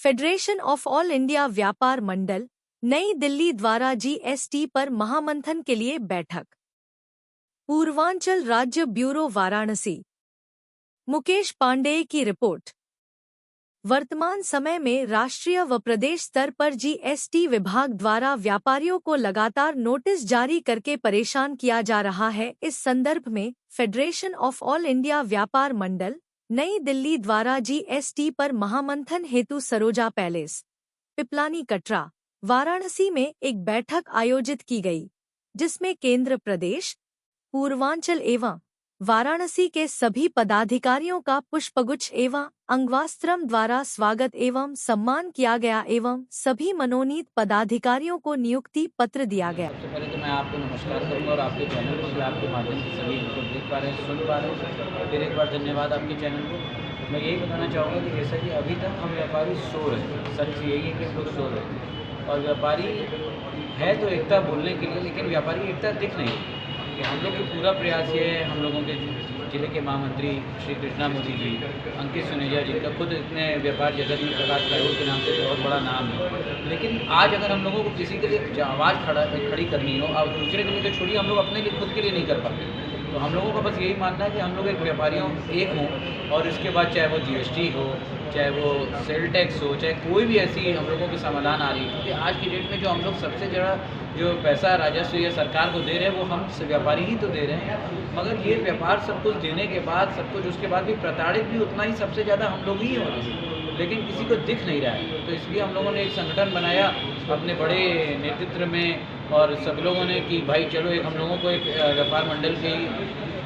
Federation of all India व्यापार मंडल नई दिल्ली द्वारा जीएसटी पर महामंथन के लिए बैठक। पूर्वांचल राज्य ब्यूरो वाराणसी। मुकेश पांडेय की रिपोर्ट। वर्तमान समय में राष्ट्रीय व प्रदेश स्तर पर जीएसटी विभाग द्वारा व्यापारियों को लगातार नोटिस जारी करके परेशान किया जा रहा है। इस संदर्भ में फेडरेशन ऑफ ऑल इंडिया व्यापार मंडल नई दिल्ली द्वारा जीएसटी पर महामंथन हेतु सरोजा पैलेस, पिपलानी कटरा, वाराणसी में एक बैठक आयोजित की गई, जिसमें केंद्र प्रदेश, पूर्वांचल एवं वाराणसी के सभी पदाधिकारियों का पुष्पगुच्छ एवं अंगवस्त्रम द्वारा स्वागत एवं सम्मान किया गया एवं सभी मनोनीत पदाधिकारियों को नियुक्ति पत्र दिया गया। सबसे पहले तो मैं आपको नमस्कार करूंगा और आपके चैनल को, जो आपके माध्यम से सभी इनको देख पा रहे हैं, सुन पा रहे हैं, फिर एक बार धन्यवाद आपके चैनल को। मैं यही बताना चाहूँगा कि जैसा कि अभी तक हम व्यापारी सो रहे, सच यही है कि हम लोग सो रहे और व्यापारी है तो एकता बोलने के लिए, लेकिन व्यापारी एकता दिख नहीं। हम लोग की पूरा प्रयास ये है, हम लोगों के जिले के महामंत्री श्री कृष्णा मोदी जी, अंकित सुनेजा जी का खुद इतने व्यापार जगत में प्रकाश कारोड़ के नाम से बहुत बड़ा नाम है, लेकिन आज अगर हम लोगों को किसी के लिए आवाज़ खड़ी करनी हो और दूसरे के लिए तो छोड़िए, हम लोग अपने लिए खुद के लिए नहीं कर पाते। तो हम लोगों का बस यही मानना है कि हम लोग एक व्यापारियों एक हों और इसके बाद चाहे वो जीएसटी हो, चाहे वो सेल टैक्स हो, चाहे कोई भी ऐसी हम लोगों की समाधान आ रही है, क्योंकि आज की डेट में जो हम लोग सबसे ज़्यादा जो पैसा राजस्व या सरकार को दे रहे हैं वो हम व्यापारी ही तो दे रहे हैं। मगर ये व्यापार सब कुछ देने के बाद, सब कुछ उसके बाद भी प्रताड़ित भी उतना ही सबसे ज़्यादा हम लोग ही हो रहे हैं, लेकिन किसी को दिख नहीं रहा है। तो इसलिए हम लोगों ने एक संगठन बनाया अपने बड़े नेतृत्व में और सब लोगों ने कि भाई चलो एक हम लोगों को एक व्यापार मंडल के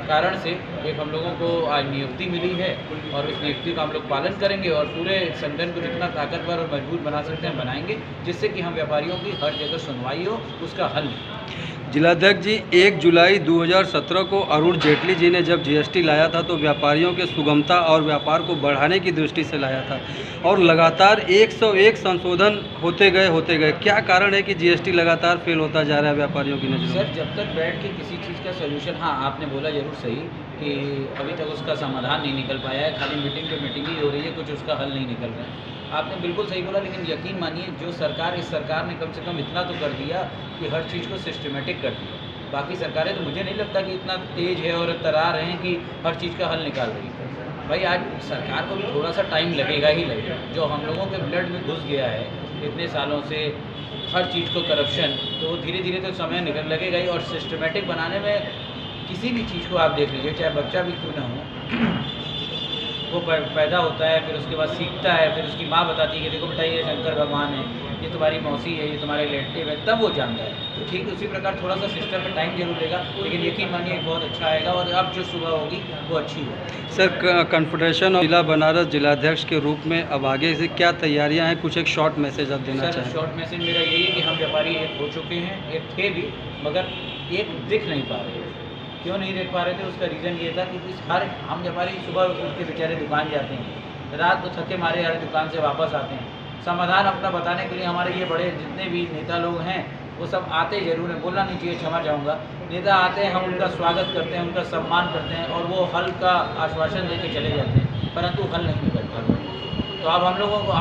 कारण से एक हम लोगों को आज नियुक्ति मिली है और उस नियुक्ति का हम लोग पालन करेंगे और पूरे संगठन को जितना ताकतवर और मजबूत बना सकते हैं बनाएंगे, जिससे कि हम व्यापारियों की हर जगह सुनवाई हो, उसका हल। जिलाध्यक्ष जी, 1 जुलाई 2017 को अरुण जेटली जी ने जब जीएसटी लाया था तो व्यापारियों के सुगमता और व्यापार को बढ़ाने की दृष्टि से लाया था और लगातार 101 संशोधन होते गए। क्या कारण है कि जीएसटी लगातार फेल होता जा रहा है व्यापारियों की नज़र में? सर, जब तक बैठ के किसी चीज़ का सोल्यूशन, हाँ आपने बोला जरूर सही कि अभी तक उसका समाधान नहीं निकल पाया है, खाली मीटिंग पे मीटिंग ही हो रही है, कुछ उसका हल नहीं निकल रहा है। आपने बिल्कुल सही बोला, लेकिन यकीन मानिए जो इस सरकार ने कम से कम इतना तो कर दिया कि हर चीज़ को सिस्टमेटिक कर दिया। बाकी सरकारें तो मुझे नहीं लगता कि इतना तेज़ है और तरा रहे हैं कि हर चीज़ का हल निकाल रही है। भाई आज सरकार को भी थोड़ा सा टाइम लगेगा ही लगेगा। जो हम लोगों के ब्लड में घुस गया है इतने सालों से हर चीज़ को करप्शन, तो वो धीरे धीरे तो समय लगेगा ही। और सिस्टमेटिक बनाने में किसी भी चीज़ को आप देख लीजिए, चाहे बच्चा भी क्यों ना हो, वो पैदा होता है, फिर उसके बाद सीखता है, फिर उसकी माँ बताती है कि देखो बेटा ये शंकर भगवान है, ये तुम्हारी मौसी है, ये तुम्हारे रिलेटिव है, तब वो जानता है। तो ठीक उसी प्रकार थोड़ा सा सिस्टम में टाइम जरूर लेगा, लेकिन यकीन मानिए बहुत अच्छा आएगा और अब जो सुबह होगी वो अच्छी होगी। सर, कन्फेडरेशन और जिला बनारस जिलाध्यक्ष के रूप में अब आगे से क्या तैयारियां हैं? कुछ एक शॉर्ट मैसेज आप देना चाहें? शॉर्ट मैसेज मेरा यही है कि हम व्यापारी एक हो चुके हैं, एक थे भी, मगर एक दिख नहीं पा रहे। क्यों नहीं देख पा रहे थे? उसका रीज़न ये था कि हर हम व्यापारी सुबह उठ के बेचारे दुकान जाते हैं, रात को थके मारे हर दुकान से वापस आते हैं। समाधान अपना बताने के लिए हमारे ये बड़े जितने भी नेता लोग हैं वो सब आते जरूर हैं, बोलना नहीं चाहिए, क्षमा चाहूँगा। नेता आते हैं, हम उनका स्वागत करते हैं, उनका सम्मान करते हैं और वो हल का आश्वासन देके चले जाते हैं, परंतु हल नहीं निकल पाता। तो अब हम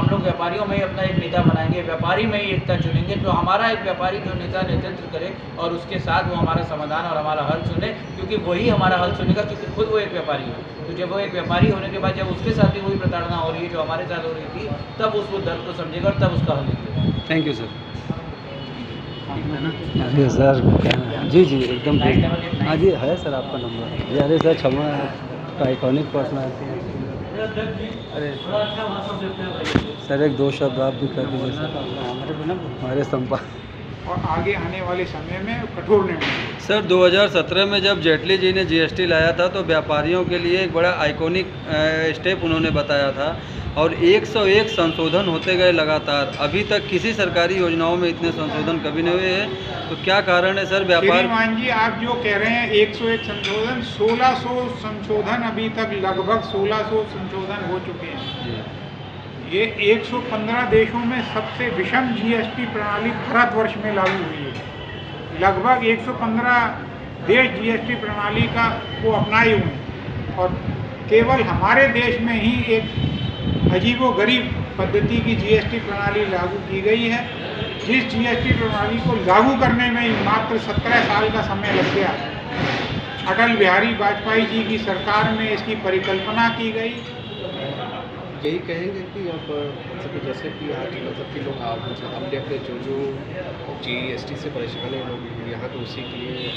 लोग व्यापारियों में ही अपना एक नेता बनाएंगे, व्यापारी में ही एकता चुनेंगे। तो हमारा एक व्यापारी जो नेता नेतृत्व करे और उसके साथ वो हमारा समाधान और हमारा हल सुने, क्योंकि वही हमारा हल सुनेगा, क्योंकि खुद वो एक व्यापारी है। तो जब वो एक व्यापारी होने के बाद जब उसके साथ भी वही प्रताड़ना हो रही है जो हमारे साथ हो रही थी, तब उस दर्द को समझेगा और तब उसका हल निकलेगा। Thank you sir. अरे सर, जी एकदम। हाँ जी, है सर आपका नंबर। अरे सर क्षमा, आइकॉनिक पर्सनालिटी है। अरे सर, एक 2 शब्द आप भी कर दीजिए सर हमारे संपर्क और आगे आने वाले समय में कठोर निर्णय। सर, 2017 में जब जेटली जी ने जीएसटी लाया था तो व्यापारियों के लिए एक बड़ा आइकॉनिक स्टेप उन्होंने बताया था और 101 संशोधन होते गए लगातार। अभी तक किसी सरकारी योजनाओं में इतने संशोधन कभी नहीं हुए हैं, तो क्या कारण है सर? व्यापार श्रीमान जी, आप जो कह रहे हैं 101 संशोधन, 1600 संशोधन अभी तक, लगभग 1600 संशोधन हो चुके हैं। ये 115 देशों में सबसे विषम जीएसटी प्रणाली भारतवर्ष में लागू हुई है। लगभग 115 देश जीएसटी प्रणाली का वो अपनाए हुए हैं और केवल हमारे देश में ही एक अजीबोगरीब पद्धति की जीएसटी प्रणाली लागू की गई है। जिस जीएसटी प्रणाली को लागू करने में ही मात्र 17 साल का समय लग गया, अटल बिहारी वाजपेयी जी की सरकार में इसकी परिकल्पना की गई। यही कहेंगे कि अब जैसे कि आज मतलब कि लोग अपने अपने जो जीएसटी से परेशान हैं लोग यहाँ तो उसी के लिए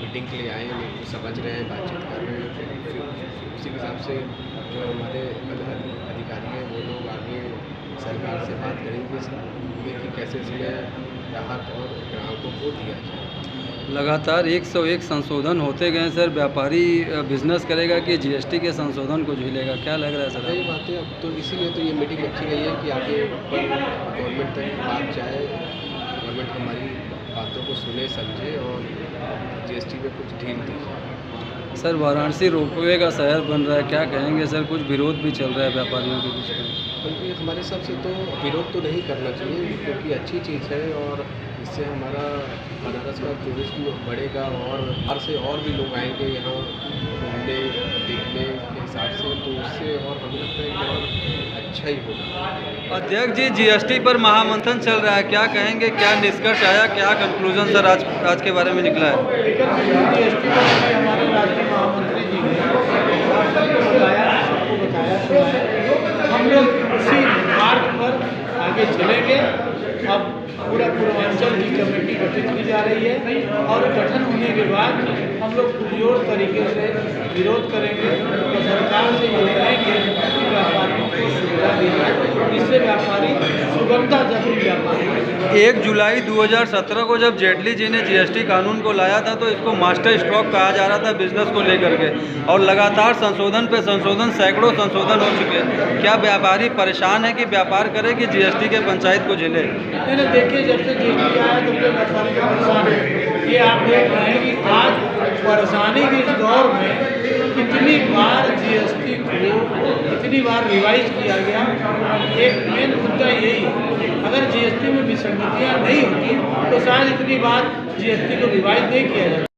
मीटिंग के लिए आए हैं, लोग समझ रहे हैं, बातचीत कर रहे हैं, फिर उसी के हिसाब से जो हमारे अधिकारी हैं वो लोग आगे सरकार से बात करेंगे कि कैसे इसमें राहत और ग्राहकों को दिया जाए। लगातार 101 संशोधन होते गए सर, व्यापारी बिजनेस करेगा कि जीएसटी के संशोधन को झेलेगा, क्या लग रहा है सर? सही बात है। अब तो इसीलिए तो ये मीटिंग रखी गई है कि आगे गवर्नमेंट तक बात जाए, गवर्नमेंट हमारी बातों को सुने समझे और जीएसटी में कुछ ढील दी जाए। सर वाराणसी रोपवे का शहर बन रहा है, क्या कहेंगे सर? कुछ विरोध भी चल रहा है व्यापारियों के बीच में। बल्कि हमारे हिसाब से तो विरोध तो नहीं करना चाहिए, क्योंकि अच्छी चीज़ है और इससे हमारा बनारस का टूरिज्म बढ़ेगा और बाहर से और भी लोग आएंगे यहाँ घूमने देखने के हिसाब से, तो उससे और हमें लगता है कि और अच्छा ही होगा। अध्यक्ष जी, जीएसटी पर महामंथन चल रहा है, क्या कहेंगे? क्या निष्कर्ष आया, क्या कंक्लूजन सर आज के बारे में निकला है? जीएसटी पर हमारे राष्ट्रीय महामंत्री जी ने सबको बताया हम लोग उसी मार्ग पर आगे चलेंगे। अब पूरा पूर्वांचल की कमेटी गठित की जा रही है और गठन होने के बाद हम लोग पुरजोर तरीके से विरोध करेंगे और सरकार से ये कहेंगे कि व्यापारियों को सुविधा दी जाए, इससे व्यापारी सुगमता जरूर व्यापारी। 1 जुलाई 2017 को जब जेटली जी ने जीएसटी कानून को लाया था तो इसको मास्टर स्ट्रोक कहा जा रहा था बिजनेस को लेकर के, और लगातार संशोधन पे संशोधन, सैकड़ों संशोधन हो चुके हैं। क्या व्यापारी परेशान है कि व्यापार करे कि जीएसटी के पंचायत को झेले? देखिए, जब से जीएसटी आया तब से व्यापारी का परेशान है। ये आप देख रहे हैं कि आज परेशानी के इस दौर में कितनी बार जीएसटी को कितनी बार रिवाइज किया गया। एक मेन मुद्दा यही है, अगर जीएसटी में विसंगतियाँ नहीं होती तो शायद इतनी बार जीएसटी को रिवाइज नहीं किया जाता।